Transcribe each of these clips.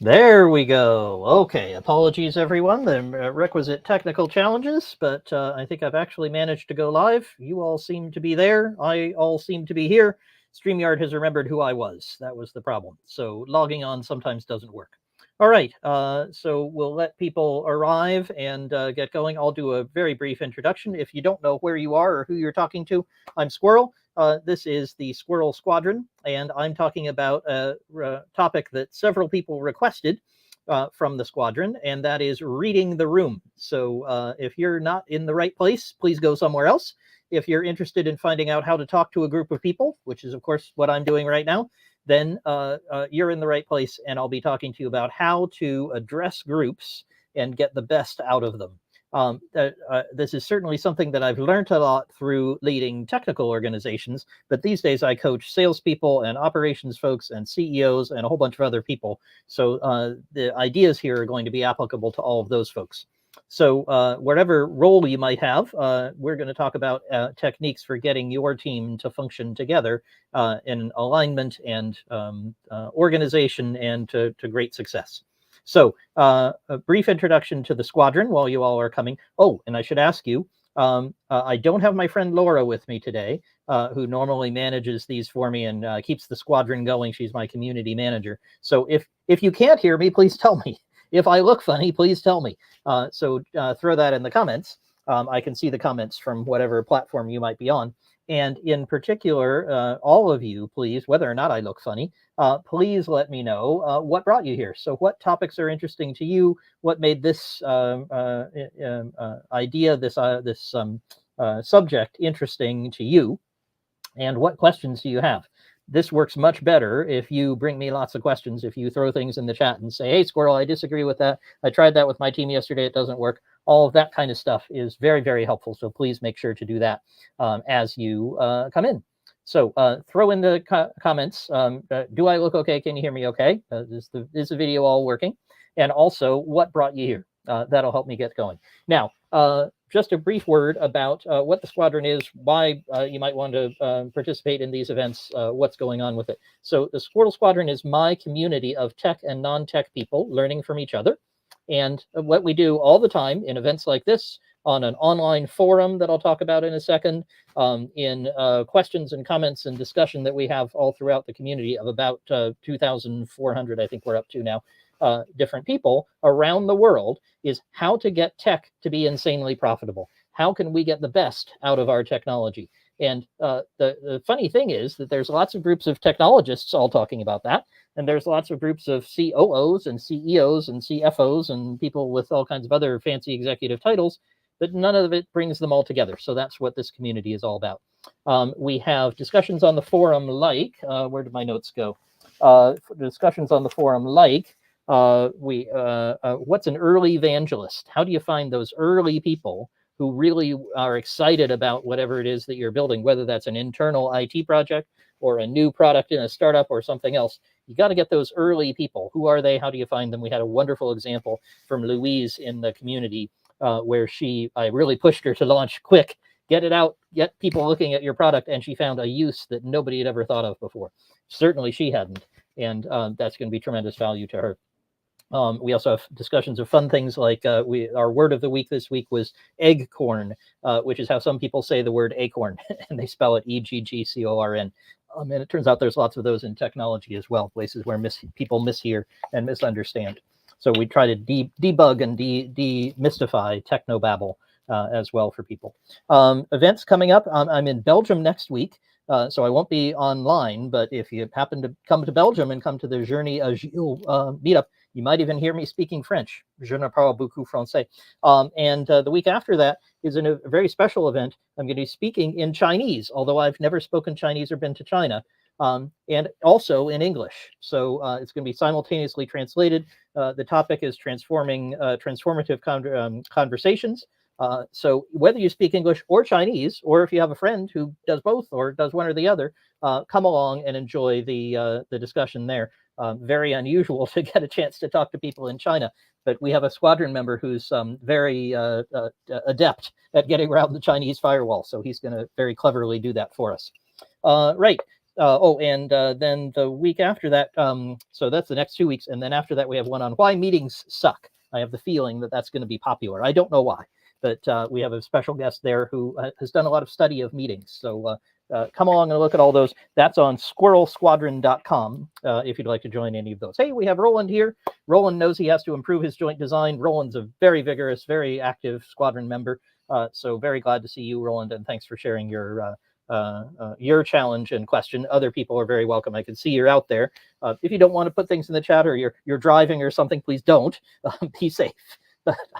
There we go. Okay, apologies everyone, the requisite technical challenges, but I think I've actually managed to go live. You all seem to be there. I all seem to be here. StreamYard has remembered who I was. That was the problem. So logging on sometimes doesn't work. All right, so we'll let people arrive and get going. I'll do a very brief introduction. If you don't know where you are or who you're talking to, I'm Squirrel. This is the Squirrel Squadron, and I'm talking about a topic that several people requested from the squadron, and that is reading the room. So if you're not in the right place, please go somewhere else. If you're interested in finding out how to talk to a group of people, which is, of course, what I'm doing right now, then you're in the right place, and I'll be talking to you about how to address groups and get the best out of them. This is certainly something that I've learned a lot through leading technical organizations, but these days I coach salespeople and operations folks and CEOs and a whole bunch of other people. So the ideas here are going to be applicable to all of those folks. So whatever role you might have, we're going to talk about techniques for getting your team to function together in alignment and organization and to great success. So a brief introduction to the squadron while you all are coming. Oh, and I should ask you, I don't have my friend Laura with me today, who normally manages these for me and keeps the squadron going. She's my community manager. So if you can't hear me, please tell me. If I look funny, please tell me. So throw that in the comments. I can see the comments from whatever platform you might be on. And in particular, all of you, please, whether or not I look funny, please let me know what brought you here. So what topics are interesting to you? What made this idea, this subject interesting to you? And what questions do you have? This works much better if you bring me lots of questions, if you throw things in the chat and say, hey, Squirrel, I disagree with that. I tried that with my team yesterday. It doesn't work. All of that kind of stuff is very, very helpful. So please make sure to do that as you come in. So throw in the comments. Do I look okay? Can you hear me okay? Is the video all working? And also, what brought you here? That'll help me get going. Now, just a brief word about what the squadron is, why you might want to participate in these events, what's going on with it. So the Squirrel Squadron is my community of tech and non-tech people learning from each other. And what we do all the time in events like this, on an online forum that I'll talk about in a second, in questions and comments and discussion that we have all throughout the community of about 2,400, I think we're up to now, different people around the world, is how to get tech to be insanely profitable. How can we get the best out of our technology? And the funny thing is that there's lots of groups of technologists all talking about that. And there's lots of groups of COOs and CEOs and CFOs and people with all kinds of other fancy executive titles, but none of it brings them all together. So that's what this community is all about. We have discussions on the forum like, where did my notes go? Discussions on the forum like, what's an early evangelist? How do you find those early people who really are excited about whatever it is that you're building, whether that's an internal IT project or a new product in a startup or something else? You got to get those early people. Who are they? How do you find them? We had a wonderful example from Louise in the community where I really pushed her to launch quick, get it out, get people looking at your product, and she found a use that nobody had ever thought of before. Certainly she hadn't, and that's going to be tremendous value to her. We also have discussions of fun things like our word of the week this week was eggcorn, which is how some people say the word acorn, and they spell it EGGCORN. And it turns out there's lots of those in technology as well, places where people mishear and misunderstand. So we try to debug and demystify technobabble as well for people. Events coming up. I'm in Belgium next week. So I won't be online, but if you happen to come to Belgium and come to the Journey Agile meetup, you might even hear me speaking French. Je ne parle beaucoup français. And the week after that is a very special event. I'm going to be speaking in Chinese, although I've never spoken Chinese or been to China, and also in English. So it's going to be simultaneously translated. The topic is transformative conversations. So whether you speak English or Chinese, or if you have a friend who does both or does one or the other, come along and enjoy the discussion there. Very unusual to get a chance to talk to people in China, but we have a squadron member who's very adept at getting around the Chinese firewall, so he's going to very cleverly do that for us. Right. Then the week after that, so that's the next 2 weeks. And then after that, we have one on why meetings suck. I have the feeling that that's going to be popular. I don't know why, but we have a special guest there who has done a lot of study of meetings. So come along and look at all those. That's on squirrelsquadron.com if you'd like to join any of those. Hey, we have Roland here. Roland knows he has to improve his joint design. Roland's a very vigorous, very active squadron member. So very glad to see you, Roland, and thanks for sharing your challenge and question. Other people are very welcome. I can see you're out there. If you don't want to put things in the chat or you're driving or something, please don't. Be safe.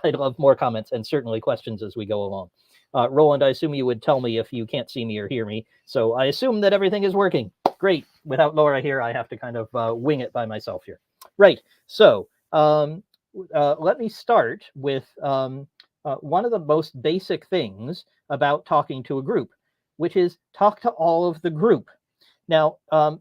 I'd love more comments and certainly questions as we go along. Roland, I assume you would tell me if you can't see me or hear me. So I assume that everything is working. Great. Without Laura here, I have to kind of wing it by myself here. Right. So let me start with one of the most basic things about talking to a group, which is talk to all of the group. Now,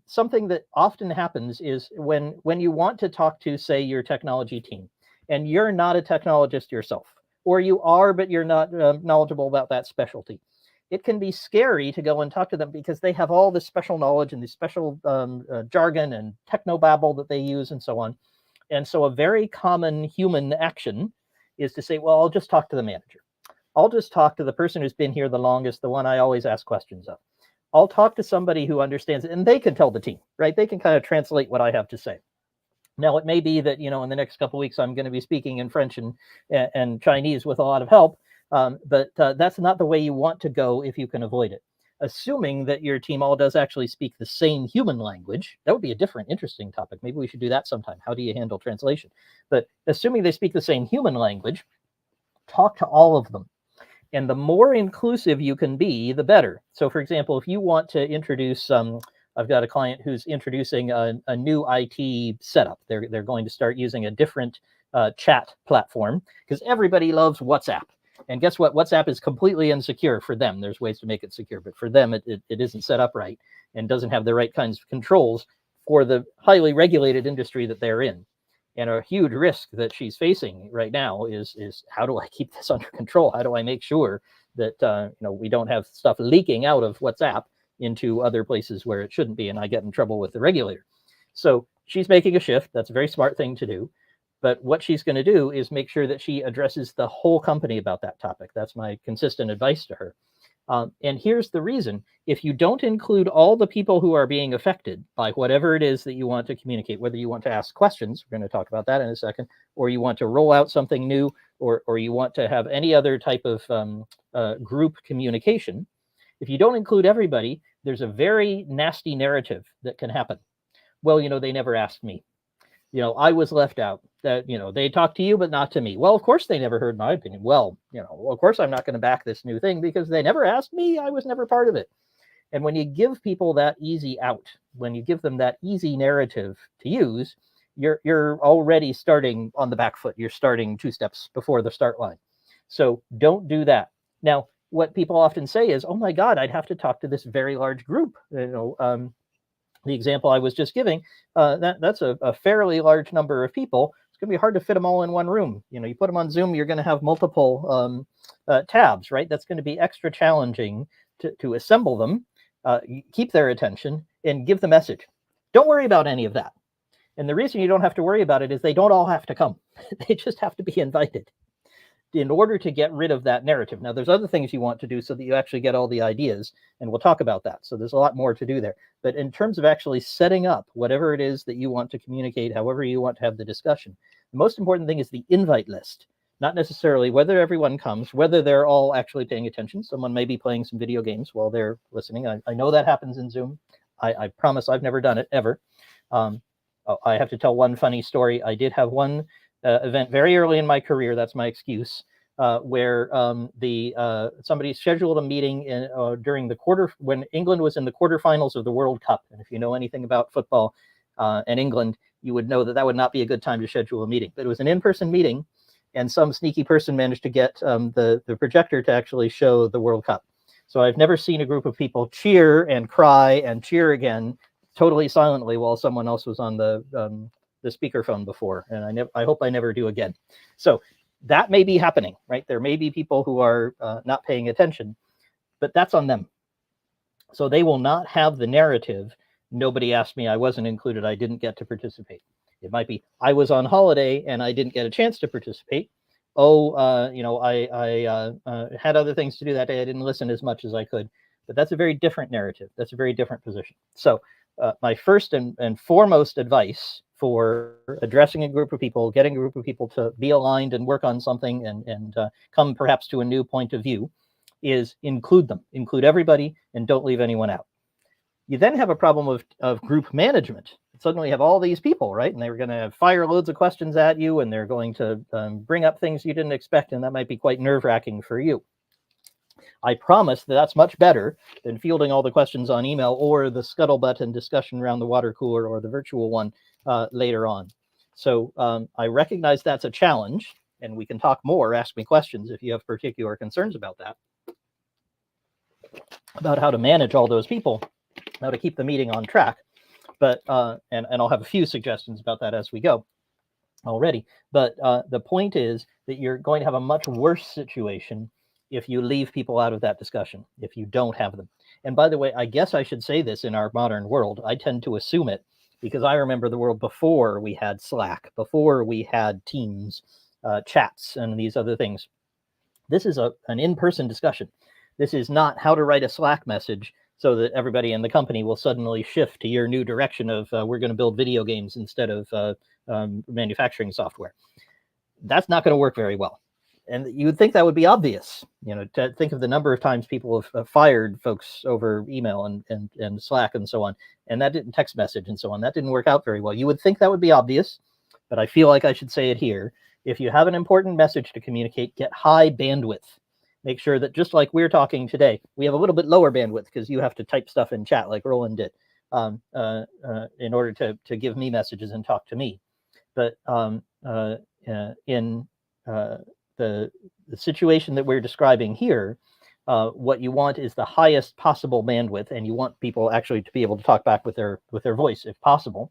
something that often happens is when you want to talk to, say, your technology team, and you're not a technologist yourself, or you are, but you're not knowledgeable about that specialty. It can be scary to go and talk to them because they have all this special knowledge and this special jargon and technobabble that they use and so on. And so a very common human action is to say, well, I'll just talk to the manager. I'll just talk to the person who's been here the longest, the one I always ask questions of. I'll talk to somebody who understands it, and they can tell the team, right? They can kind of translate what I have to say. Now, it may be that, in the next couple of weeks, I'm going to be speaking in French and Chinese with a lot of help, but that's not the way you want to go if you can avoid it. Assuming that your team all does actually speak the same human language, that would be a different, interesting topic. Maybe we should do that sometime. How do you handle translation? But assuming they speak the same human language, talk to all of them. And the more inclusive you can be, the better. So, for example, if you want to introduce I've got a client who's introducing a new IT setup. They're going to start using a different chat platform because everybody loves WhatsApp. And guess what? WhatsApp is completely insecure for them. There's ways to make it secure, but for them, it isn't set up right and doesn't have the right kinds of controls for the highly regulated industry that they're in. And a huge risk that she's facing right now is how do I keep this under control? How do I make sure that we don't have stuff leaking out of WhatsApp into other places where it shouldn't be, and I get in trouble with the regulator. So she's making a shift. That's a very smart thing to do. But what she's going to do is make sure that she addresses the whole company about that topic. That's my consistent advice to her. And here's the reason. If you don't include all the people who are being affected by whatever it is that you want to communicate, whether you want to ask questions, we're going to talk about that in a second, or you want to roll out something new, or you want to have any other type of group communication, if you don't include everybody, there's a very nasty narrative that can happen. Well, they never asked me. I was left out. That, they talked to you, but not to me. Well, of course they never heard my opinion. Well, of course I'm not going to back this new thing because they never asked me. I was never part of it. And when you give people that easy out, when you give them that easy narrative to use, you're already starting on the back foot. You're starting 2 steps before the start line. So don't do that. Now, what people often say is, oh my God, I'd have to talk to this very large group. The example I was just giving, that's a fairly large number of people. It's going to be hard to fit them all in one room. You put them on Zoom, you're going to have multiple tabs, right? That's going to be extra challenging to assemble them, keep their attention, and give the message. Don't worry about any of that. And the reason you don't have to worry about it is they don't all have to come. They just have to be invited in order to get rid of that narrative. Now, there's other things you want to do so that you actually get all the ideas, and we'll talk about that. So there's a lot more to do there. But in terms of actually setting up whatever it is that you want to communicate, however you want to have the discussion, the most important thing is the invite list. Not necessarily whether everyone comes, whether they're all actually paying attention. Someone may be playing some video games while they're listening. I know that happens in Zoom. I promise I've never done it, ever. I have to tell one funny story. I did have one event very early in my career, that's my excuse, where somebody scheduled a meeting during the when England was in the quarterfinals of the World Cup. And if you know anything about football and England, you would know that would not be a good time to schedule a meeting. But it was an in-person meeting, and some sneaky person managed to get the projector to actually show the World Cup. So I've never seen a group of people cheer and cry and cheer again totally silently while someone else was on the speakerphone before, and I hope I never do again. So that may be happening, right? There may be people who are not paying attention, but that's on them. So they will not have the narrative nobody asked me, I wasn't included, I didn't get to participate. It might be, I was on holiday and I didn't get a chance to participate. Oh, I had other things to do that day. I didn't listen as much as I could. But that's a very different narrative. That's a very different position. So my first and foremost advice for addressing a group of people, getting a group of people to be aligned and work on something and come perhaps to a new point of view is include them, include everybody, and don't leave anyone out. You then have a problem of group management. Suddenly you have all these people, right? And they're going to fire loads of questions at you, and they're going to bring up things you didn't expect, and that might be quite nerve-wracking for you. I promise that that's much better than fielding all the questions on email or the scuttlebutt and discussion around the water cooler or the virtual one later on. So I recognize that's a challenge, and we can talk more. Ask me questions if you have particular concerns about that, about how to manage all those people, how to keep the meeting on track. But and I'll have a few suggestions about that as we go already. But the point is that you're going to have a much worse situation if you leave people out of that discussion, if you don't have them. And by the way, I guess I should say this in our modern world. I tend to assume it because I remember the world before we had Slack, before we had Teams, chats, and these other things. This is an in-person discussion. This is not how to write a Slack message so that everybody in the company will suddenly shift to your new direction of we're going to build video games instead of manufacturing software. That's not going to work very well. And you would think that would be obvious, to think of the number of times people have fired folks over email and Slack and so on, and that didn't text message and so on. That didn't work out very well. You would think that would be obvious, but I feel like I should say it here. If you have an important message to communicate, get high bandwidth. Make sure that just like we're talking today, we have a little bit lower bandwidth because you have to type stuff in chat like Roland did in order to give me messages and talk to me. But in the situation that we're describing here, what you want is the highest possible bandwidth, and you want people actually to be able to talk back with their voice if possible.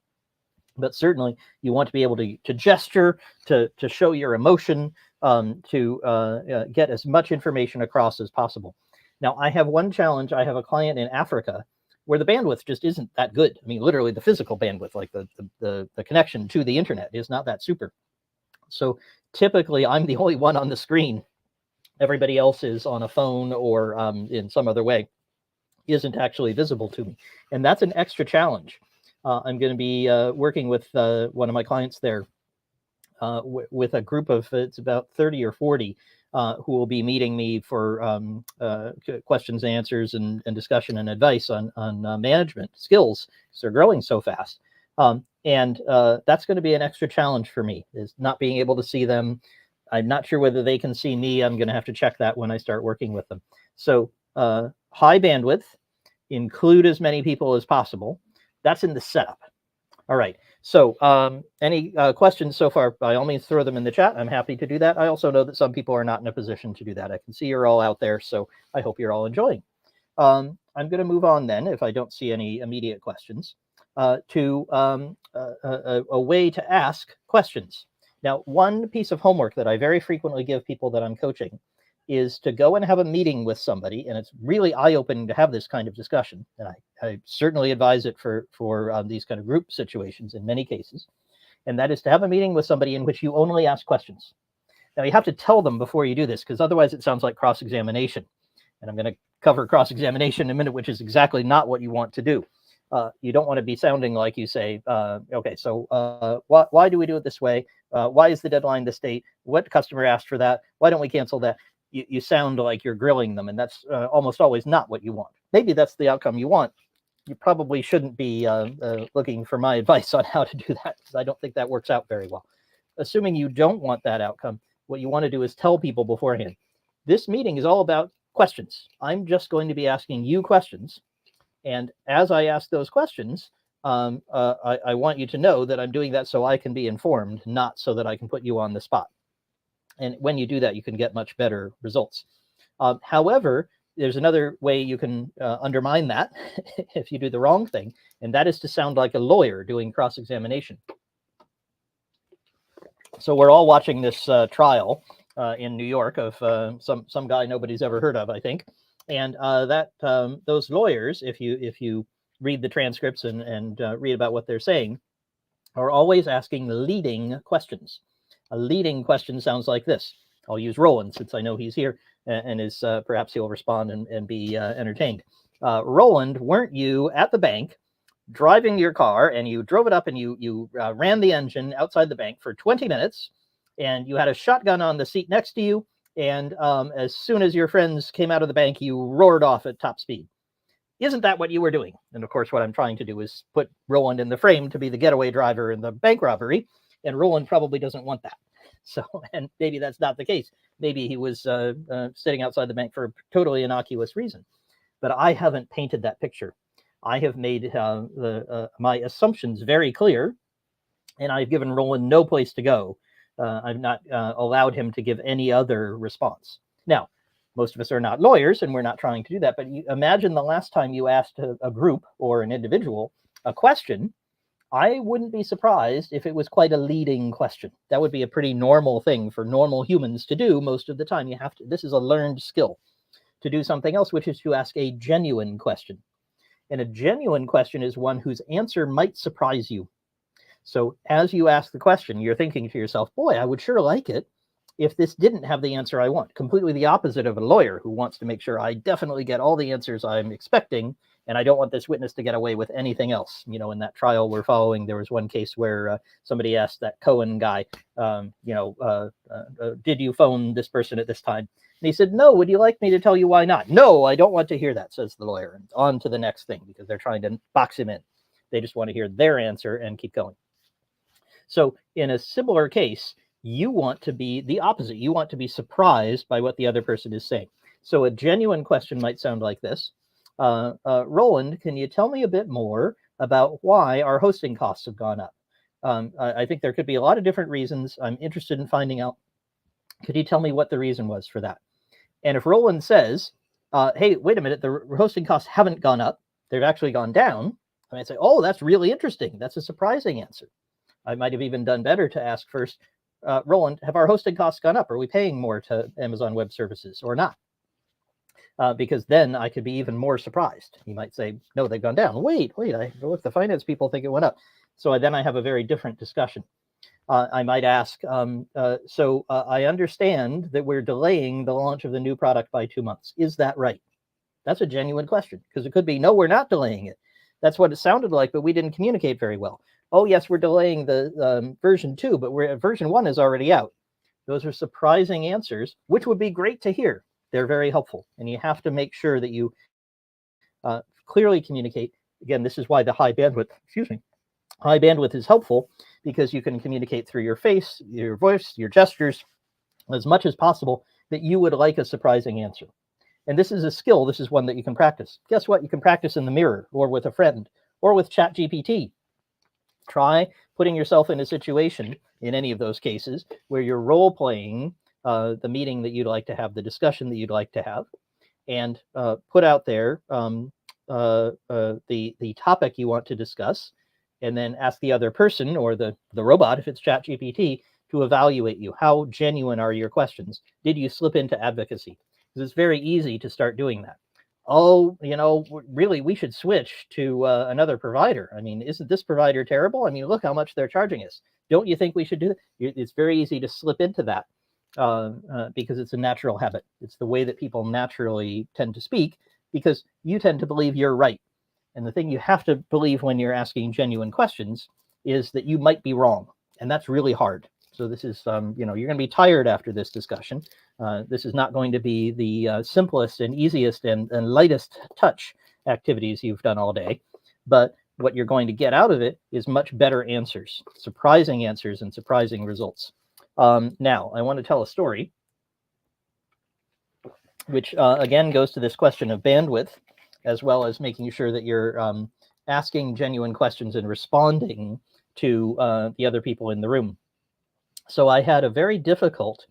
But certainly you want to be able to gesture, to show your emotion, to get as much information across as possible. Now, I have one challenge. I have a client in Africa where the bandwidth just isn't that good. I mean, literally the physical bandwidth, like the connection to the internet, is not that super. So typically I'm the only one on the screen. Everybody else is on a phone or in some other way, isn't actually visible to me. And that's an extra challenge. I'm going to be working with one of my clients there with a group of, it's about 30 or 40 who will be meeting me for questions and answers and discussion and advice on management skills, because they're growing so fast. And that's going to be an extra challenge for me, is not being able to see them. I'm not sure whether they can see me. I'm going to have to check that when I start working with them. So high bandwidth, include as many people as possible. That's in the setup. All right. So any questions so far, by all means, throw them in the chat. I'm happy to do that. I also know that some people are not in a position to do that. I can see you're all out there, so I hope you're all enjoying. I'm going to move on then, if I don't see any immediate questions, to a way to ask questions. Now, one piece of homework that I very frequently give people that I'm coaching is to go and have a meeting with somebody, and it's really eye-opening to have this kind of discussion. And I certainly advise it for these kind of group situations in many cases. And that is to have a meeting with somebody in which you only ask questions. Now, you have to tell them before you do this, because otherwise it sounds like cross-examination. And I'm going to cover cross-examination in a minute, which is exactly not what you want to do. You don't want to be sounding like you say, okay, so why do we do it this way? Why is the deadline this date? What customer asked for that? Why don't we cancel that? You sound like you're grilling them, and that's almost always not what you want. Maybe that's the outcome you want. You probably shouldn't be looking for my advice on how to do that, because I don't think that works out very well. Assuming you don't want that outcome, what you want to do is tell people beforehand, this meeting is all about questions. I'm just going to be asking you questions. And as I ask those questions, I want you to know that I'm doing that so I can be informed, not so that I can put you on the spot. And when you do that, you can get much better results. However, there's another way you can undermine that if you do the wrong thing, and that is to sound like a lawyer doing cross-examination. So we're all watching this trial in New York of some guy nobody's ever heard of, I think. And those lawyers, if you read the transcripts and read about what they're saying, are always asking leading questions. A leading question sounds like this. I'll use Roland since I know he's here and is perhaps he'll respond and be entertained. Roland, weren't you at the bank driving your car and you drove it up and you ran the engine outside the bank for 20 minutes and you had a shotgun on the seat next to you, and as soon as your friends came out of the bank, you roared off at top speed? Isn't that what you were doing? And of course, what I'm trying to do is put Roland in the frame to be the getaway driver in the bank robbery, and Roland probably doesn't want that. So, and maybe that's not the case. Maybe he was sitting outside the bank for a totally innocuous reason. But I haven't painted that picture. I have made my assumptions very clear, and I've given Roland no place to go. I've not allowed him to give any other response. Now, most of us are not lawyers, and we're not trying to do that. But you imagine the last time you asked a group or an individual a question, I wouldn't be surprised if it was quite a leading question. That would be a pretty normal thing for normal humans to do most of the time. You have to. This is a learned skill to do something else, which is to ask a genuine question. And a genuine question is one whose answer might surprise you. So as you ask the question, you're thinking to yourself, boy, I would sure like it if this didn't have the answer I want. Completely the opposite of a lawyer who wants to make sure I definitely get all the answers I'm expecting, and I don't want this witness to get away with anything else. You know, in that trial we're following, there was one case where somebody asked that Cohen guy, did you phone this person at this time? And he said, no, would you like me to tell you why not? No, I don't want to hear that, says the lawyer. And on to the next thing, because they're trying to box him in. They just want to hear their answer and keep going. So in a similar case, you want to be the opposite. You want to be surprised by what the other person is saying. So a genuine question might sound like this. Roland, can you tell me a bit more about why our hosting costs have gone up? I think there could be a lot of different reasons. I'm interested in finding out. Could you tell me what the reason was for that? And if Roland says, hey, wait a minute, the hosting costs haven't gone up, they've actually gone down, I might say, oh, that's really interesting. That's a surprising answer. I might have even done better to ask first, Roland, have our hosting costs gone up? Are we paying more to Amazon Web Services or not? Because then I could be even more surprised. You might say, no, they've gone down. Wait, look, the finance people think it went up. So then I have a very different discussion. I might ask, I understand that we're delaying the launch of the new product by 2 months. Is that right? That's a genuine question, because it could be, no, we're not delaying it. That's what it sounded like, but we didn't communicate very well. Oh, yes, we're delaying the version 2, but version 1 is already out. Those are surprising answers, which would be great to hear. They're very helpful. And you have to make sure that you clearly communicate. Again, this is why the high bandwidth is helpful, because you can communicate through your face, your voice, your gestures, as much as possible that you would like a surprising answer. And this is a skill. This is one that you can practice. Guess what? You can practice in the mirror or with a friend or with ChatGPT. Try putting yourself in a situation in any of those cases where you're role-playing the meeting that you'd like to have, the discussion that you'd like to have, and put out there the topic you want to discuss, and then ask the other person or the robot, if it's ChatGPT, to evaluate you. How genuine are your questions? Did you slip into advocacy? Because it's very easy to start doing that. Oh, really, we should switch to another provider. I mean, isn't this provider terrible? I mean, look how much they're charging us. Don't you think we should do that? It's very easy to slip into that because it's a natural habit. It's the way that people naturally tend to speak, because you tend to believe you're right. And the thing you have to believe when you're asking genuine questions is that you might be wrong. And that's really hard. So this is, you're going to be tired after this discussion. This is not going to be the simplest and easiest and lightest touch activities you've done all day. But what you're going to get out of it is much better answers, surprising answers and surprising results. Now, I want to tell a story, which again goes to this question of bandwidth, as well as making sure that you're asking genuine questions and responding to the other people in the room. So I had a very difficult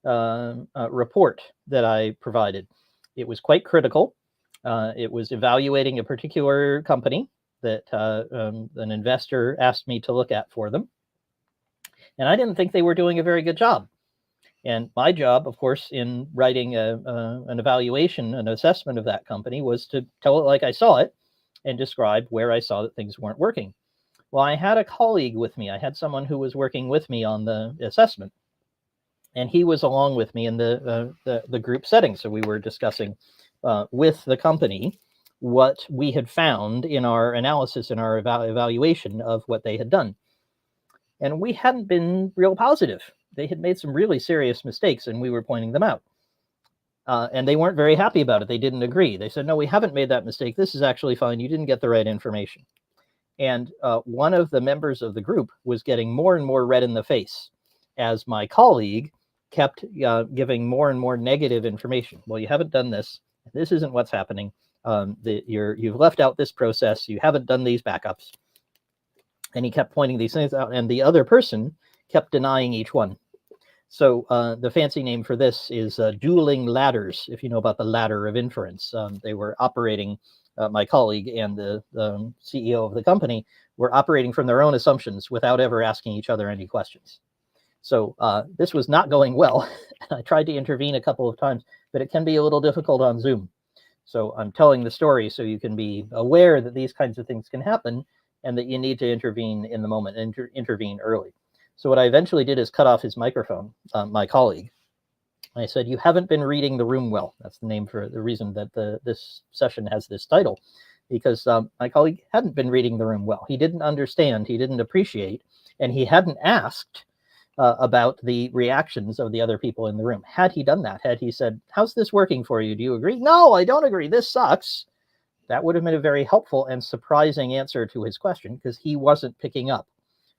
report that I provided. It was quite critical. It was evaluating a particular company that an investor asked me to look at for them. And I didn't think they were doing a very good job. And my job, of course, in writing an evaluation, an assessment of that company, was to tell it like I saw it and describe where I saw that things weren't working. Well, I had a colleague with me. I had someone who was working with me on the assessment, and he was along with me in the group setting. So we were discussing with the company what we had found in our analysis and our evaluation of what they had done. And we hadn't been real positive. They had made some really serious mistakes, and we were pointing them out. And they weren't very happy about it. They didn't agree. They said, no, we haven't made that mistake. This is actually fine. You didn't get the right information. And one of the members of the group was getting more and more red in the face as my colleague kept giving more and more negative information. Well, you haven't done this. This isn't what's happening. You've left out this process. You haven't done these backups. And he kept pointing these things out, and the other person kept denying each one. So the fancy name for this is dueling ladders, if you know about the ladder of inference. They were operating, my colleague and the CEO of the company were operating from their own assumptions without ever asking each other any questions. So this was not going well. I tried to intervene a couple of times, but it can be a little difficult on Zoom. So I'm telling the story so you can be aware that these kinds of things can happen and that you need to intervene in the moment, intervene early. So what I eventually did is cut off his microphone, my colleague. I said, you haven't been reading the room well. That's the name for the reason that this session has this title, because my colleague hadn't been reading the room well. He didn't understand, he didn't appreciate, and he hadn't asked about the reactions of the other people in the room. Had he done that, had he said, how's this working for you? Do you agree? No, I don't agree. This sucks. That would have been a very helpful and surprising answer to his question, because he wasn't picking up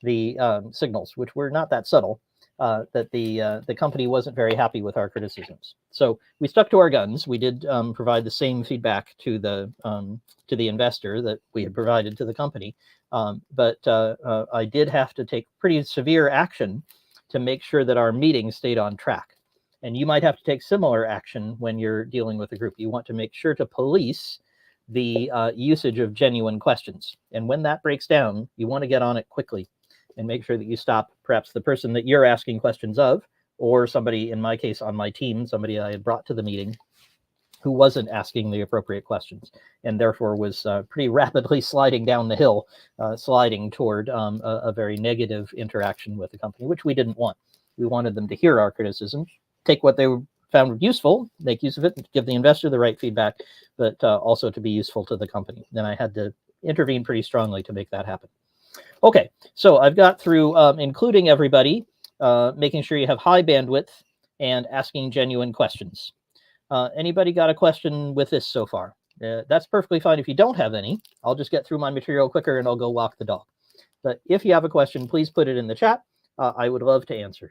the signals, which were not that subtle, that the company wasn't very happy with our criticisms. So we stuck to our guns. We did provide the same feedback to the investor that we had provided to the company, but I did have to take pretty severe action to make sure that our meeting stayed on track. And you might have to take similar action when you're dealing with a group. You want to make sure to police the usage of genuine questions. And when that breaks down, you want to get on it quickly and make sure that you stop perhaps the person that you're asking questions of, or somebody, in my case, on my team, somebody I had brought to the meeting who wasn't asking the appropriate questions, and therefore was pretty rapidly sliding down the hill, sliding toward a very negative interaction with the company, which we didn't want. We wanted them to hear our criticisms, take what they found useful, make use of it, give the investor the right feedback, but also to be useful to the company. Then I had to intervene pretty strongly to make that happen. Okay, so I've got through including everybody, making sure you have high bandwidth, and asking genuine questions. Anybody got a question with this so far? That's perfectly fine if you don't have any. I'll just get through my material quicker and I'll go walk the dog. But if you have a question, please put it in the chat. I would love to answer.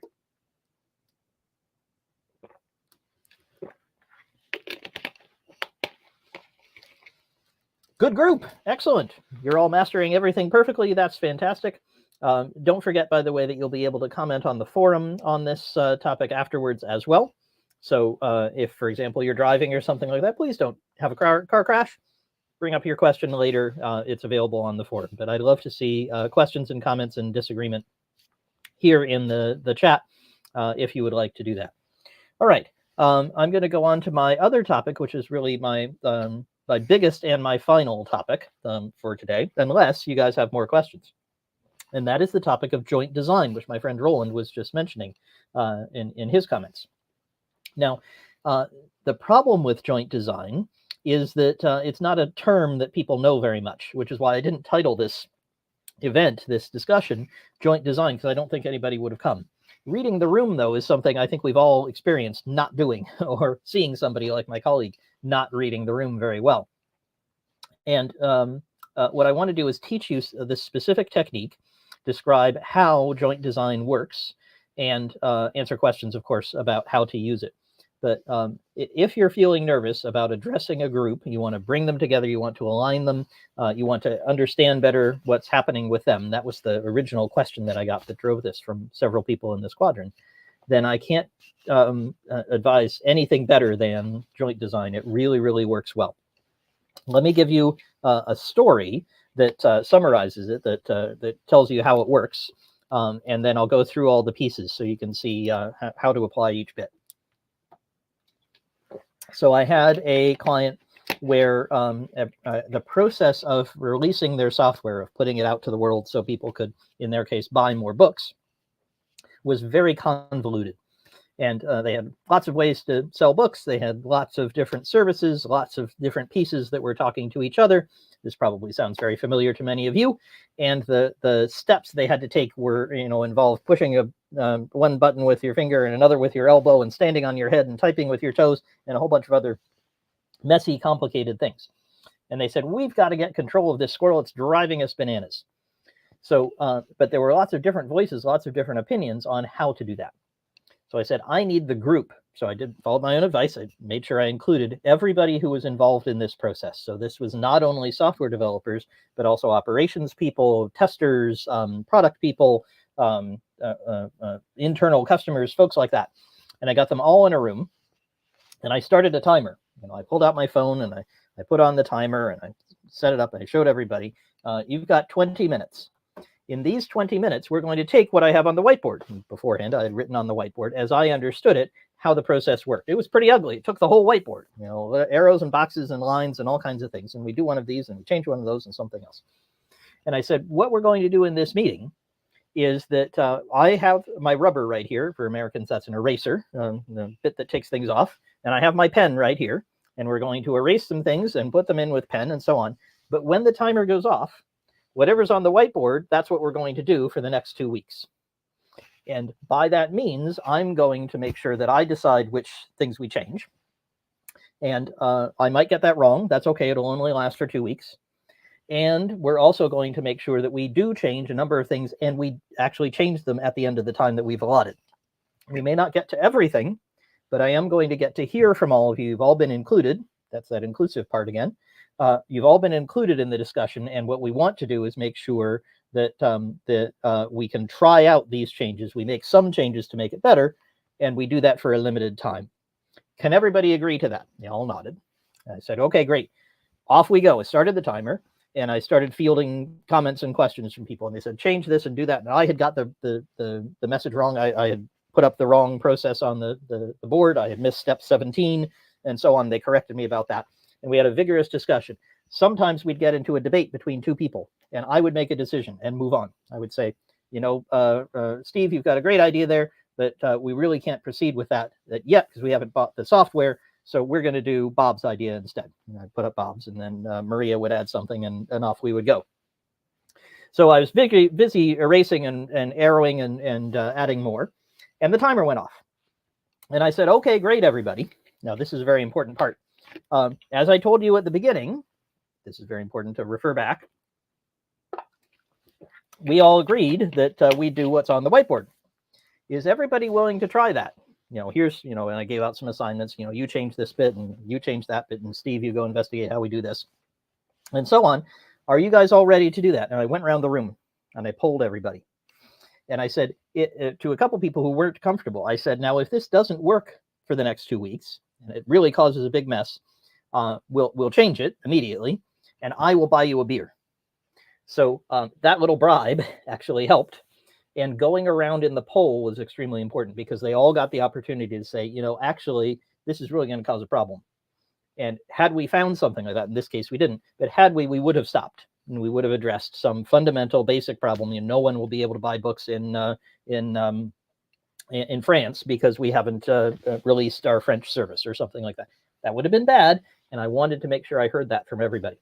Good group. Excellent. You're all mastering everything perfectly. That's fantastic. Don't forget, by the way, that you'll be able to comment on the forum on this topic afterwards as well. So if, for example, you're driving or something like that, please don't have a car crash. Bring up your question later. It's available on the forum. But I'd love to see questions and comments and disagreement here in the chat if you would like to do that. All right. I'm going to go on to my other topic, which is really my biggest and my final topic for today, unless you guys have more questions. And that is the topic of joint design, which my friend Roland was just mentioning in his comments. Now, the problem with joint design is that it's not a term that people know very much, which is why I didn't title this event, this discussion, joint design, because I don't think anybody would have come. Reading the room, though, is something I think we've all experienced not doing, or seeing somebody like my colleague not reading the room very well. And what I want to do is teach you this specific technique, describe how joint design works, and answer questions, of course, about how to use it. But if you're feeling nervous about addressing a group, you want to bring them together, you want to align them, you want to understand better what's happening with them. That was the original question that I got that drove this from several people in the squadron. Then I can't advise anything better than joint design. It really, really works well. Let me give you a story that summarizes it, that tells you how it works. And then I'll go through all the pieces so you can see how to apply each bit. So I had a client where the process of releasing their software, of putting it out to the world so people could, in their case, buy more books, was very convoluted. And they had lots of ways to sell books. They had lots of different services, lots of different pieces that were talking to each other. This probably sounds very familiar to many of you. And the steps they had to take were, involved pushing one button with your finger and another with your elbow and standing on your head and typing with your toes and a whole bunch of other messy, complicated things. And they said, we've got to get control of this squirrel. It's driving us bananas. So, but there were lots of different voices, lots of different opinions on how to do that. So I said, I need the group. So I followed my own advice. I made sure I included everybody who was involved in this process. So this was not only software developers, but also operations people, testers, product people, internal customers, folks like that. And I got them all in a room, and I started a timer. I pulled out my phone and I put on the timer and I set it up and I showed everybody, you've got 20 minutes. In these 20 minutes, we're going to take what I have on the whiteboard. And beforehand, I had written on the whiteboard, as I understood it, how the process worked. It was pretty ugly. It took the whole whiteboard, arrows and boxes and lines and all kinds of things. And we do one of these and we change one of those and something else. And I said, what we're going to do in this meeting is that I have my rubber right here. For Americans, that's an eraser, the bit that takes things off. And I have my pen right here. And we're going to erase some things and put them in with pen and so on. But when the timer goes off, whatever's on the whiteboard, that's what we're going to do for the next 2 weeks. And by that means, I'm going to make sure that I decide which things we change. And I might get that wrong. That's okay. It'll only last for 2 weeks. And we're also going to make sure that we do change a number of things, and we actually change them at the end of the time that we've allotted. We may not get to everything, but I am going to get to hear from all of you. You've all been included. That's that inclusive part again. You've all been included in the discussion, and what we want to do is make sure that we can try out these changes. We make some changes to make it better, and we do that for a limited time. Can everybody agree to that? They all nodded. I said, okay, great. Off we go. I started the timer, and I started fielding comments and questions from people, and they said, change this and do that. And I had got the message wrong. I had put up the wrong process on the board. I had missed step 17 and so on. They corrected me about that. And we had a vigorous discussion. Sometimes we'd get into a debate between two people, and I would make a decision and move on. I would say, Steve, you've got a great idea there, but we really can't proceed with that yet because we haven't bought the software. So we're going to do Bob's idea instead. And I'd put up Bob's, and then Maria would add something, and off we would go. So I was busy erasing and arrowing and adding more, and the timer went off. And I said, okay, great, everybody. Now, this is a very important part. As I told you at the beginning, this is very important to refer back. We all agreed that we do what's on the whiteboard. Is everybody willing to try that? Here's, and I gave out some assignments, you change this bit and you change that bit, and Steve, you go investigate how we do this, and so on. Are you guys all ready to do that? And I went around the room and I polled everybody. And I said to a couple people who weren't comfortable, I said, now, if this doesn't work for the next 2 weeks, and it really causes a big mess, we'll change it immediately, and I will buy you a beer. So that little bribe actually helped. And going around in the poll was extremely important because they all got the opportunity to say, actually, this is really going to cause a problem. And had we found something like that, in this case we didn't, but had we would have stopped and we would have addressed some fundamental basic problem. No one will be able to buy books in France because we haven't released our French service or something like that. That would have been bad, and I wanted to make sure I heard that from everybody.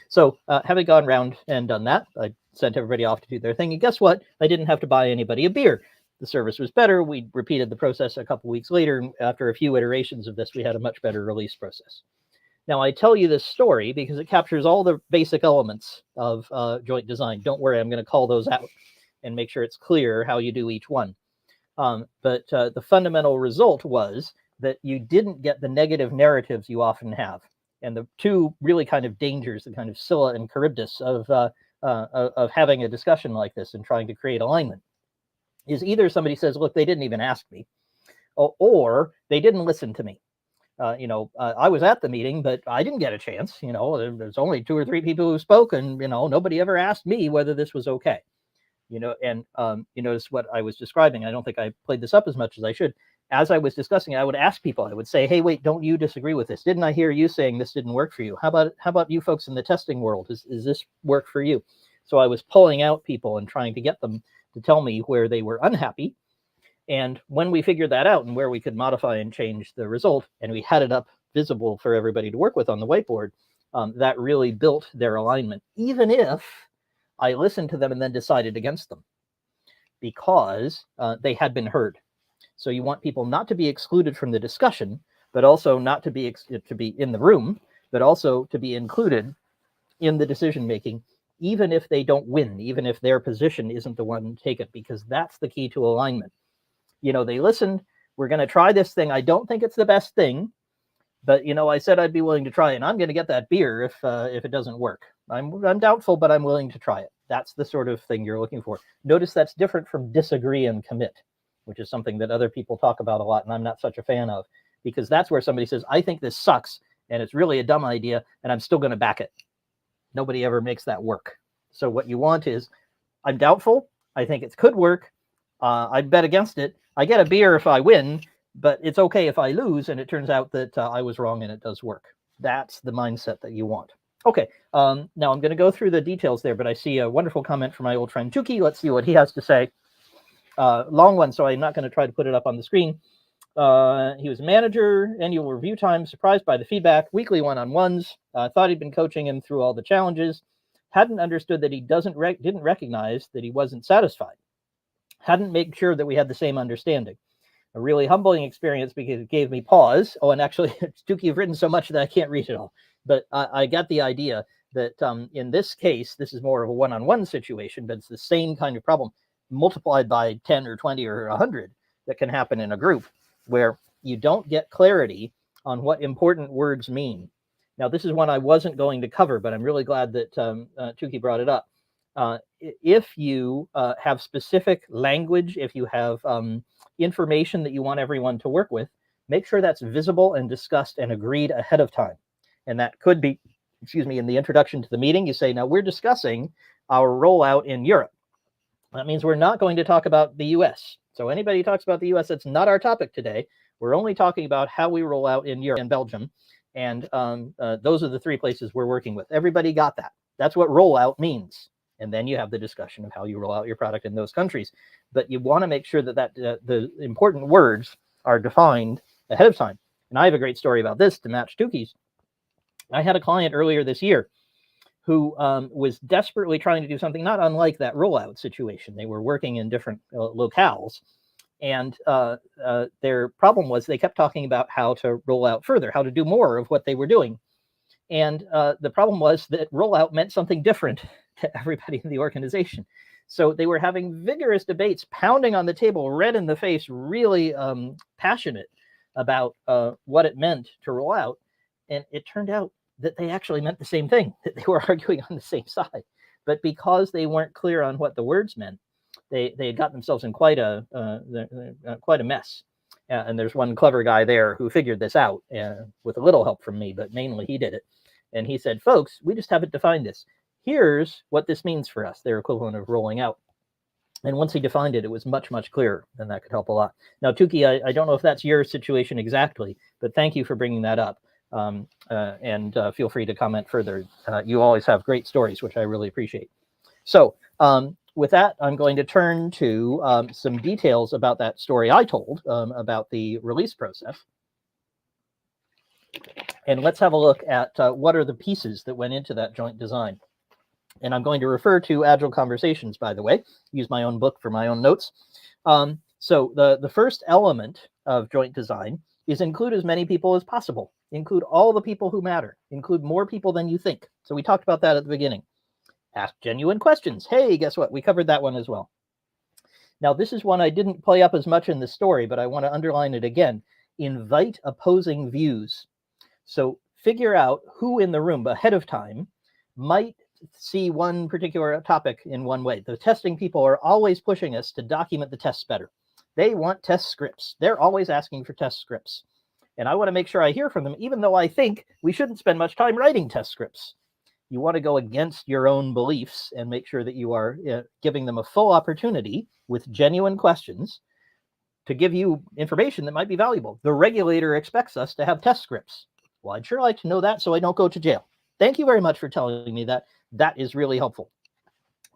So having gone around and done that, I sent everybody off to do their thing, and guess what? I didn't have to buy anybody a beer. The service was better. We repeated the process a couple weeks later, and after a few iterations of this, we had a much better release process. Now, I tell you this story because it captures all the basic elements of joint design. Don't worry, I'm going to call those out and make sure it's clear how you do each one. But the fundamental result was that you didn't get the negative narratives you often have. And the two really kind of dangers, the kind of Scylla and Charybdis of having a discussion like this and trying to create alignment, is either somebody says, look, they didn't even ask me, or they didn't listen to me. I was at the meeting, but I didn't get a chance. There's only 2 or 3 people who spoke, and, nobody ever asked me whether this was okay. And you notice what I was describing. I don't think I played this up as much as I should. as I was discussing, I would ask people, I would say, hey, wait, don't you disagree with this? Didn't I hear you saying this didn't work for you? How about you folks in the testing world? Is this work for you? So I was pulling out people and trying to get them to tell me where they were unhappy. And when we figured that out and where we could modify and change the result, and we had it up visible for everybody to work with on the whiteboard, that really built their alignment, even if I listened to them and then decided against them, because they had been heard. So you want people not to be excluded from the discussion, but also not to be in the room, but also to be included in the decision making, even if they don't win, even if their position isn't the one taken, because that's the key to alignment. You know, they listened, we're going to try this thing. I don't think it's the best thing, but, you know, I said I'd be willing to try it, and I'm going to get that beer if it doesn't work. I'm doubtful, but I'm willing to try it. That's the sort of thing you're looking for. Notice that's different from disagree and commit, which is something that other people talk about a lot, and I'm not such a fan of, because that's where somebody says, I think this sucks, and it's really a dumb idea, and I'm still going to back it. Nobody ever makes that work. So what you want is, I'm doubtful, I think it could work, I'd bet against it, I get a beer if I win, but it's okay if I lose, and it turns out that I was wrong and it does work. That's the mindset that you want. Okay, now I'm going to go through the details there, but I see a wonderful comment from my old friend Tuki. Let's see what he has to say. Long one, so I'm not going to try to put it up on the screen. He was a manager, annual review time, surprised by the feedback, weekly one-on-ones, thought he'd been coaching him through all the challenges, hadn't understood that he didn't recognize that he wasn't satisfied, hadn't made sure that we had the same understanding. A really humbling experience because it gave me pause. Oh, and actually, Tuki, you've written so much that I can't read it all, but I got the idea that in this case, this is more of a one-on-one situation, but it's the same kind of problem multiplied by 10 or 20 or 100 that can happen in a group, where you don't get clarity on what important words mean. Now, this is one I wasn't going to cover, but I'm really glad that Tuki brought it up. If you have specific language, if you have information that you want everyone to work with, make sure that's visible and discussed and agreed ahead of time. And that could be, in the introduction to the meeting, you say, now we're discussing our rollout in Europe. That means we're not going to talk about the US. So anybody who talks about the US, that's not our topic today. We're only talking about how we roll out in Europe and Belgium. And those are the 3 places we're working with. Everybody got that. That's what rollout means. And then you have the discussion of how you roll out your product in those countries. But you want to make sure that the important words are defined ahead of time. And I have a great story about this to match Tuki's. I had a client earlier this year who was desperately trying to do something not unlike that rollout situation. They were working in different locales. And their problem was they kept talking about how to roll out further, how to do more of what they were doing. And the problem was that rollout meant something different to everybody in the organization. So they were having vigorous debates, pounding on the table, red in the face, really passionate about what it meant to roll out. And it turned out that they actually meant the same thing, that they were arguing on the same side. But because they weren't clear on what the words meant, they had got themselves in quite a mess. And there's one clever guy there who figured this out with a little help from me, but mainly he did it. And he said, folks, we just haven't defined this. Here's what this means for us, their equivalent of rolling out. And once he defined it, it was much, much clearer, and that could help a lot. Now, Tuki, I don't know if that's your situation exactly, but thank you for bringing that up. And feel free to comment further. You always have great stories, which I really appreciate. So with that, I'm going to turn to some details about that story I told about the release process. And let's have a look at what are the pieces that went into that joint design. And I'm going to refer to Agile Conversations, by the way, use my own book for my own notes. So the first element of joint design is include as many people as possible. Include all the people who matter. Include more people than you think. So we talked about that at the beginning. Ask genuine questions. Hey, guess what? We covered that one as well. Now, this is one I didn't play up as much in the story, but I want to underline it again. Invite opposing views. So figure out who in the room ahead of time might see one particular topic in one way. The testing people are always pushing us to document the tests better. They want test scripts. They're always asking for test scripts. And I want to make sure I hear from them, even though I think we shouldn't spend much time writing test scripts. You want to go against your own beliefs and make sure that you are giving them a full opportunity with genuine questions to give you information that might be valuable. The regulator expects us to have test scripts. Well, I'd sure like to know that so I don't go to jail. Thank you very much for telling me that. That is really helpful.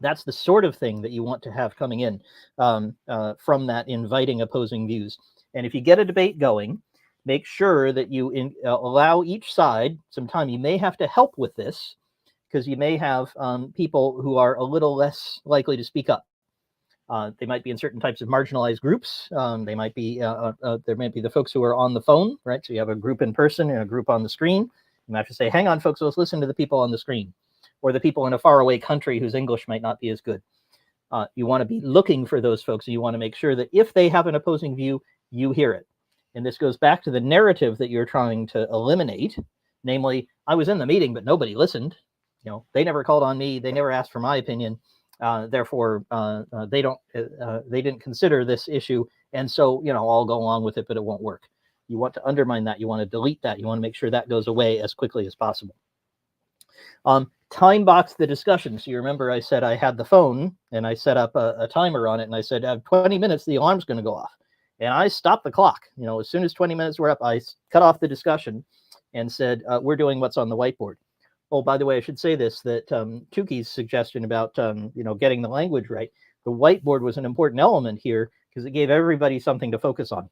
That's the sort of thing that you want to have coming in from that inviting opposing views. And if you get a debate going, make sure that you allow each side some time. You may have to help with this because you may have people who are a little less likely to speak up. They might be in certain types of marginalized groups. They might be there might be the folks who are on the phone, right? So you have a group in person and a group on the screen. You have to say, hang on, folks, let's listen to the people on the screen, or the people in a faraway country whose English might not be as good. You want to be looking for those folks, and you want to make sure that if they have an opposing view, you hear it. And this goes back to the narrative that you're trying to eliminate, namely, I was in the meeting, but nobody listened. You know, they never called on me. They never asked for my opinion. Therefore, they didn't consider this issue. And so, you know, I'll go along with it, but it won't work. You want to undermine that. You want to delete that. You want to make sure that goes away as quickly as possible. Time box the discussion. So you remember I said I had the phone and I set up a timer on it, and I said, at 20 minutes, the alarm's going to go off. And I stopped the clock. You know, as soon as 20 minutes were up, I cut off the discussion and said, we're doing what's on the whiteboard. Oh, by the way, I should say this, that Tuki's suggestion about, you know, getting the language right, the whiteboard was an important element here because it gave everybody something to focus on.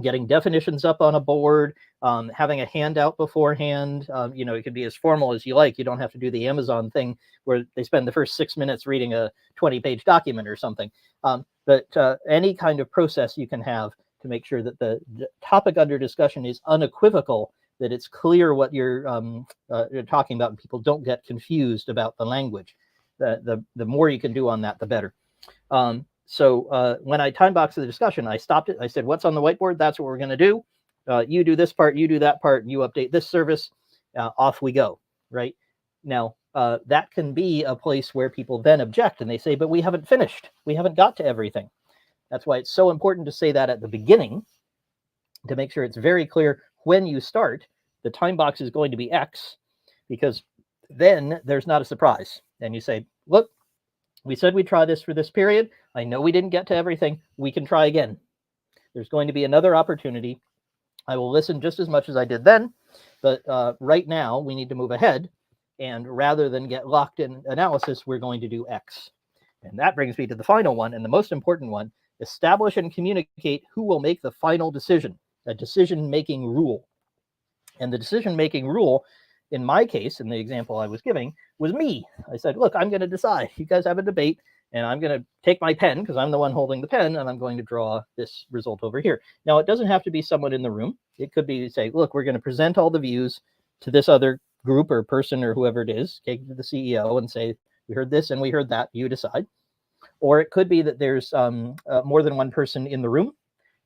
Getting definitions up on a board, having a handout beforehand. You know, it can be as formal as you like. You don't have to do the Amazon thing where they spend the first 6 minutes reading a 20-page document or something. But any kind of process you can have to make sure that the topic under discussion is unequivocal, that it's clear what you're talking about, and people don't get confused about the language. The more you can do on that, the better. So when I time boxed the discussion, I stopped it. I said, what's on the whiteboard? That's what we're going to do. You do this part, you do that part, and you update this service. Off we go, right? Now, that can be a place where people then object and they say, but we haven't finished. We haven't got to everything. That's why it's so important to say that at the beginning, to make sure it's very clear when you start, the time box is going to be X, because then there's not a surprise. And you say, look, we said we'd try this for this period. I know we didn't get to everything. We can try again. There's going to be another opportunity. I will listen just as much as I did then, but right now we need to move ahead. And rather than get locked in analysis, we're going to do X. And that brings me to the final one, and the most important one: establish and communicate who will make the final decision, a decision-making rule. And the decision-making rule, in my case, in the example I was giving, was me. I said, look, I'm going to decide. You guys have a debate, and I'm going to take my pen, because I'm the one holding the pen, and I'm going to draw this result over here. Now, it doesn't have to be someone in the room. It could be, say, look, we're going to present all the views to this other group or person or whoever it is, take it to the CEO and say, we heard this and we heard that, you decide. Or it could be that there's more than one person in the room.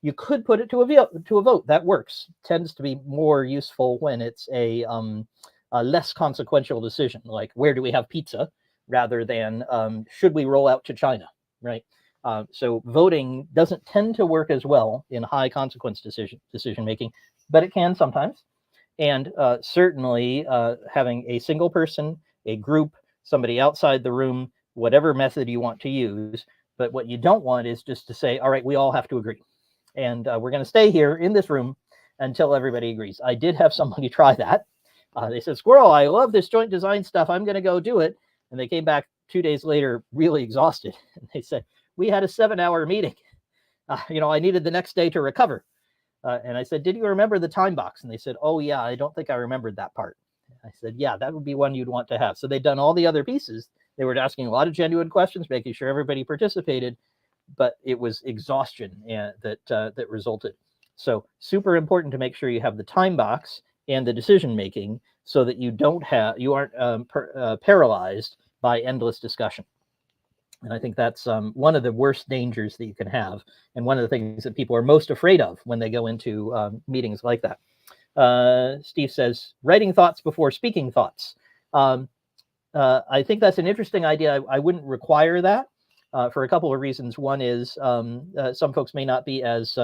You could put it to a vote. That works. Tends to be more useful when it's a less consequential decision, like where do we have pizza, rather than should we roll out to China, right? So voting doesn't tend to work as well in high consequence decision making, but it can sometimes. And certainly having a single person, a group, somebody outside the room, whatever method you want to use. But what you don't want is just to say, all right, we all have to agree. And we're going to stay here in this room until everybody agrees. I did have somebody try that. They said, Squirrel, I love this joint design stuff. I'm going to go do it. And they came back 2 days later really exhausted. And they said, we had a 7-hour meeting. You know, I needed the next day to recover. And I said, did you remember the time box? And they said, oh, yeah, I don't think I remembered that part. I said, yeah, that would be one you'd want to have. So they'd done all the other pieces. They were asking a lot of genuine questions, making sure everybody participated, but it was exhaustion that resulted. So super important to make sure you have the time box and the decision making so that you aren't paralyzed by endless discussion. And I think that's one of the worst dangers that you can have, and one of the things that people are most afraid of when they go into meetings like that. Steve says, writing thoughts before speaking thoughts. I think that's an interesting idea. I wouldn't require that for a couple of reasons. One is some folks may not be as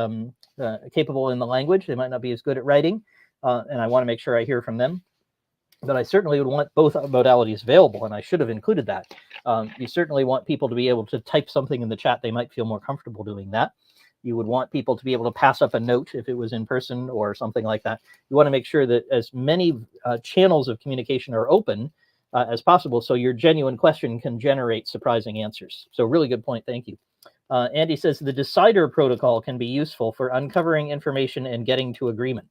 capable in the language. They might not be as good at writing, and I want to make sure I hear from them. But I certainly would want both modalities available, and I should have included that. You certainly want people to be able to type something in the chat. They might feel more comfortable doing that. You would want people to be able to pass up a note if it was in person or something like that. You want to make sure that as many channels of communication are open as possible, so your genuine question can generate surprising answers. So really good point. Thank you. Andy says the decider protocol can be useful for uncovering information and getting to agreement.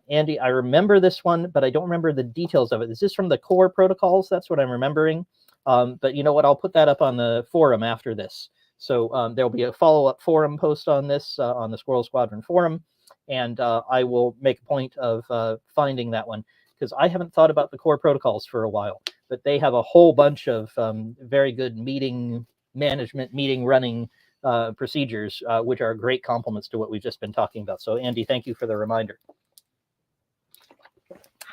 Andy, I remember this one, but I don't remember the details of it. Is this from the core protocols? That's what I'm remembering. But you know what? I'll put that up on the forum after this. So there'll be a follow-up forum post on this on the Squirrel Squadron forum, and I will make a point of finding that one, because I haven't thought about the core protocols for a while, but they have a whole bunch of very good meeting management, meeting running procedures, which are great complements to what we've just been talking about. So Andy, thank you for the reminder.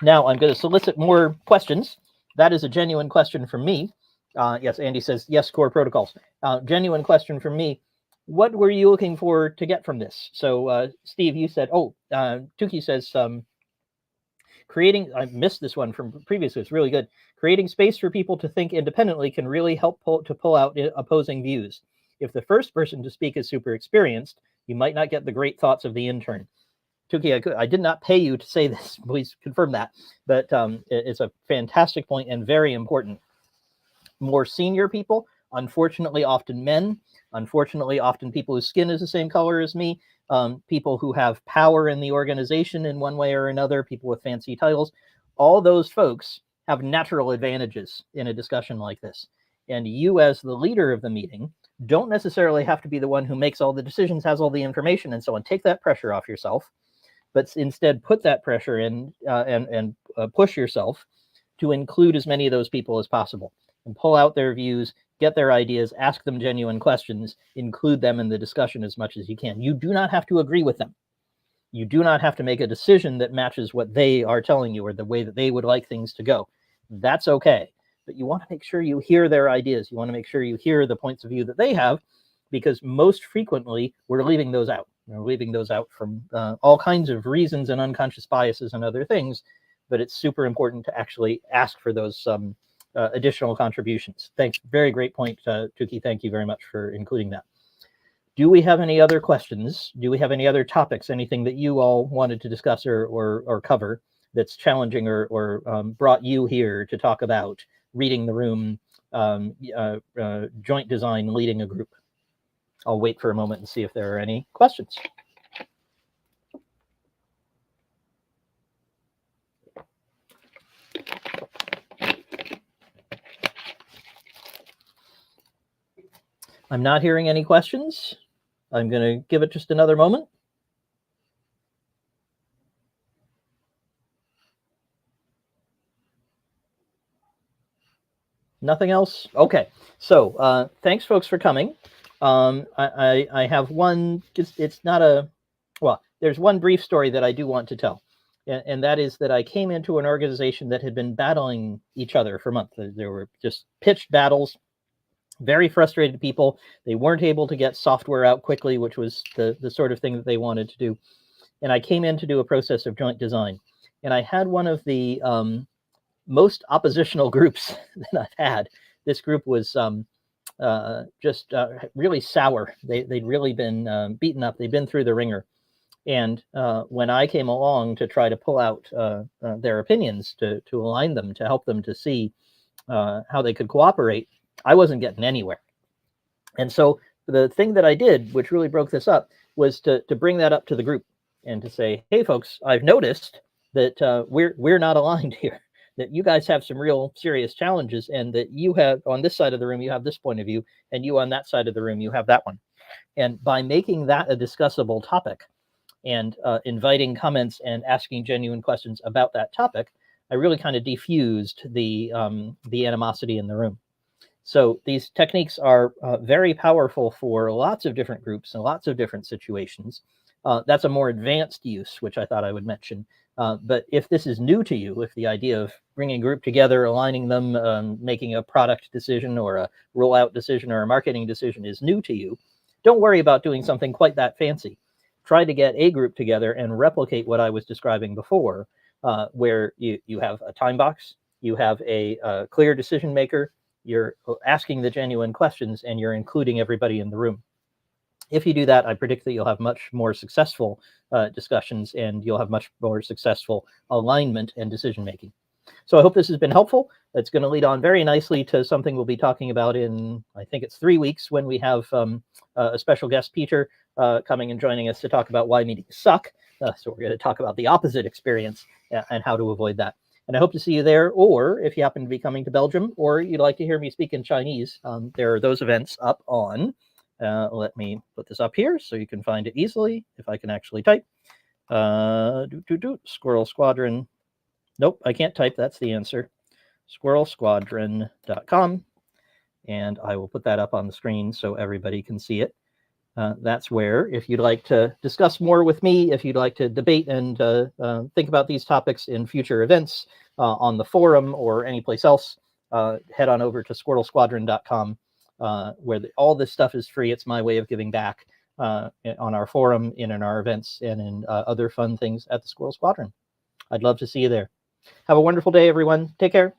Now I'm going to solicit more questions. That is a genuine question from me. Yes, Andy says, yes, core protocols. Genuine question from me. What were you looking for to get from this? So Steve, you said, Tuki says, creating, I missed this one from previously, it's really good. Creating space for people to think independently can really help pull out opposing views. If the first person to speak is super experienced, you might not get the great thoughts of the intern. Tuki, I did not pay you to say this. Please confirm that. But it's a fantastic point and very important. More senior people, unfortunately, often men, unfortunately, often people whose skin is the same color as me, people who have power in the organization in one way or another, people with fancy titles, all those folks have natural advantages in a discussion like this. And you, as the leader of the meeting, don't necessarily have to be the one who makes all the decisions, has all the information, and so on. Take that pressure off yourself, but instead put that pressure in and push yourself to include as many of those people as possible and pull out their views, get their ideas, ask them genuine questions, include them in the discussion as much as you can. You do not have to agree with them. You do not have to make a decision that matches what they are telling you or the way that they would like things to go. That's okay. But you want to make sure you hear their ideas. You want to make sure you hear the points of view that they have, because most frequently we're leaving those out. We're leaving those out from all kinds of reasons and unconscious biases and other things. But it's super important to actually ask for those additional contributions. Thanks. Very great point, Tuki. Thank you very much for including that. Do we have any other questions? Do we have any other topics, anything that you all wanted to discuss or cover that's challenging or brought you here to talk about reading the room, joint design, leading a group? I'll wait for a moment and see if there are any questions. I'm not hearing any questions. I'm going to give it just another moment. Nothing else? Okay. So thanks, folks, for coming. I have one, it's not a, well, there's one brief story that I do want to tell. And that is that I came into an organization that had been battling each other for months. There were just pitched battles, very frustrated people. They weren't able to get software out quickly, which was the sort of thing that they wanted to do. And I came in to do a process of joint design. And I had one of the most oppositional groups that I've had. This group was just really sour. They'd really been beaten up. They'd been through the ringer. And when I came along to try to pull out their opinions, to align them, to help them to see how they could cooperate, I wasn't getting anywhere. And so the thing that I did, which really broke this up, was to bring that up to the group and to say, hey, folks, I've noticed that we're not aligned here, that you guys have some real serious challenges, and that you have, on this side of the room, you have this point of view, and you on that side of the room, you have that one. And by making that a discussable topic and inviting comments and asking genuine questions about that topic, I really kind of diffused the animosity in the room. So these techniques are very powerful for lots of different groups and lots of different situations. That's a more advanced use, which I thought I would mention. But if this is new to you, if the idea of bringing a group together, aligning them, making a product decision or a rollout decision or a marketing decision is new to you, don't worry about doing something quite that fancy. Try to get a group together and replicate what I was describing before, where you have a time box, you have a clear decision maker, you're asking the genuine questions, and you're including everybody in the room. If you do that, I predict that you'll have much more successful discussions, and you'll have much more successful alignment and decision making. So I hope this has been helpful. It's going to lead on very nicely to something we'll be talking about in, I think it's 3 weeks, when we have a special guest, Peter, coming and joining us to talk about why meetings suck. So we're going to talk about the opposite experience and how to avoid that. And I hope to see you there, or if you happen to be coming to Belgium, or you'd like to hear me speak in Chinese, there are those events up on, let me put this up here so you can find it easily, if I can actually type. Squirrel Squadron. Nope, I can't type. That's the answer. squirrelsquadron.com. And I will put that up on the screen so everybody can see it. That's where, if you'd like to discuss more with me, if you'd like to debate and think about these topics in future events on the forum or anyplace else, head on over to squirrelsquadron.com, where all this stuff is free. It's my way of giving back on our forum, in our events, and in other fun things at the Squirrel Squadron. I'd love to see you there. Have a wonderful day, everyone. Take care.